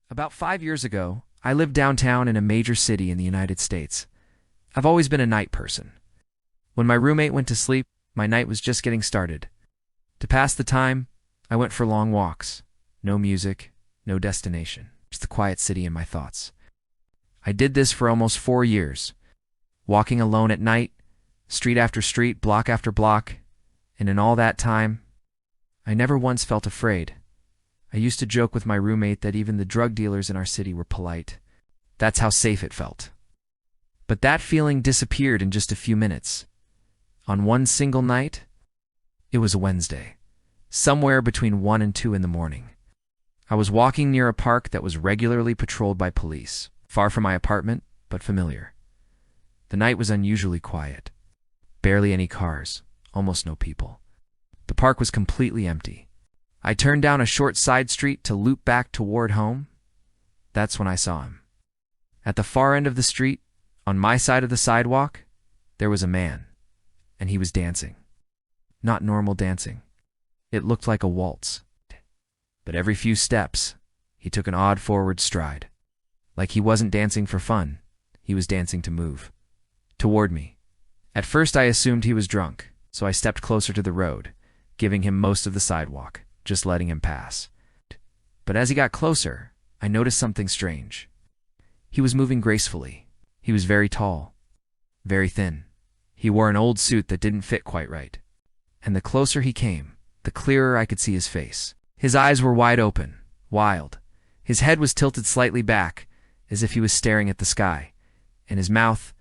About 5 years ago, I lived downtown in a major city in the United States. I've always been a night person. When my roommate went to sleep, my night was just getting started. To pass the time, I went for long walks. No music, no destination, just the quiet city in my thoughts. I did this for almost 4 years, walking alone at night, street after street, block after block, and in all that time, I never once felt afraid. I used to joke with my roommate that even the drug dealers in our city were polite. That's how safe it felt. But that feeling disappeared in just a few minutes. On one single night, it was a Wednesday, somewhere between 1 and 2 in the morning. I was walking near a park that was regularly patrolled by police, far from my apartment, but familiar. The night was unusually quiet. Barely any cars, almost no people. The park was completely empty. I turned down a short side street to loop back toward home. That's when I saw him. At the far end of the street, on my side of the sidewalk, there was a man, and he was dancing. Not normal dancing. It looked like a waltz. But every few steps, he took an odd forward stride. Like he wasn't dancing for fun, he was dancing to move. Toward me. At first I assumed he was drunk, so I stepped closer to the road, giving him most of the sidewalk, just letting him pass. But as he got closer, I noticed something strange. He was moving gracefully. He was very tall, very thin. He wore an old suit that didn't fit quite right. And the closer he came, the clearer I could see his face. His eyes were wide open, wild. His head was tilted slightly back, as if he was staring at the sky. And his mouth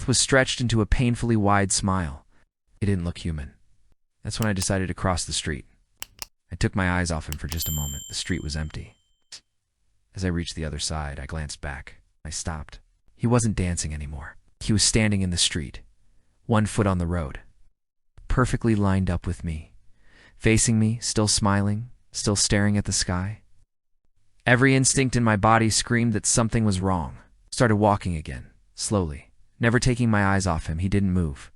was stretched into a painfully wide smile. It didn't look human. That's when I decided to cross the street. I took my eyes off him for just a moment. The street was empty. As I reached the other side, I glanced back. I stopped. He wasn't dancing anymore. He was standing in the street, 1 foot on the road, perfectly lined up with me, facing me, still smiling, still staring at the sky. Every instinct in my body screamed that something was wrong. Started walking again, slowly, never taking my eyes off him. He didn't move.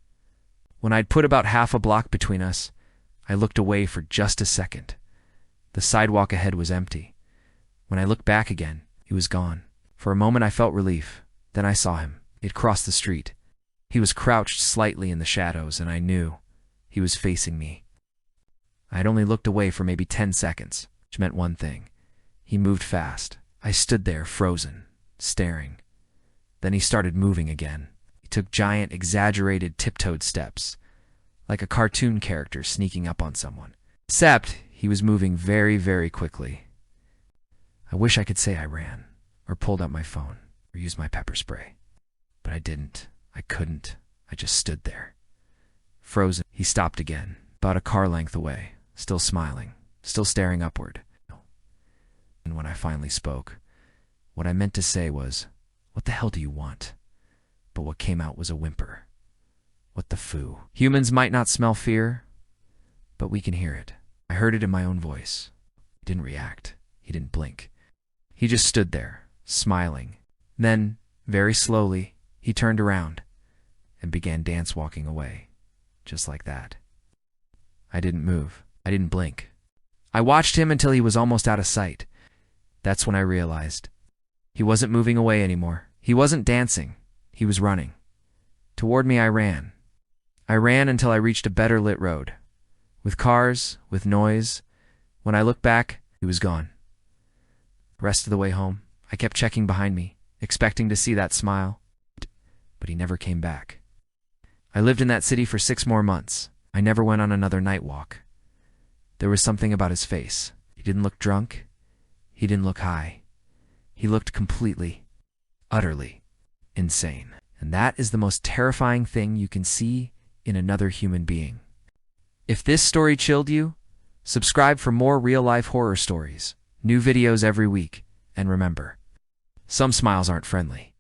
When I'd put about half a block between us, I looked away for just a second. The sidewalk ahead was empty. When I looked back again, he was gone. For a moment I felt relief. Then I saw him. He'd crossed the street. He was crouched slightly in the shadows, and I knew he was facing me. I had only looked away for maybe 10 seconds, which meant one thing. He moved fast. I stood there, frozen, staring. Then he started moving again. He took giant, exaggerated, tiptoed steps, like a cartoon character sneaking up on someone. Except he was moving very, very quickly. I wish I could say I ran, or pulled out my phone, or used my pepper spray. But I didn't. I couldn't. I just stood there. Frozen. He stopped again, about a car length away, still smiling, still staring upward. And when I finally spoke, what I meant to say was, "What the hell do you want?" But what came out was a whimper. What the foo? Humans might not smell fear, but we can hear it. I heard it in my own voice. He didn't react. He didn't blink. He just stood there, smiling. Then, very slowly, he turned around and began dance-walking away, just like that. I didn't move. I didn't blink. I watched him until he was almost out of sight. That's when I realized. He wasn't moving away anymore. He wasn't dancing. He was running. Toward me I ran. I ran until I reached a better lit road. With cars, with noise. When I looked back, he was gone. The rest of the way home, I kept checking behind me, expecting to see that smile. But he never came back. I lived in that city for 6 more months. I never went on another night walk. There was something about his face. He didn't look drunk. He didn't look high. He looked completely, utterly insane. And that is the most terrifying thing you can see in another human being. If this story chilled you, subscribe for more real-life horror stories. New videos every week. And remember, some smiles aren't friendly.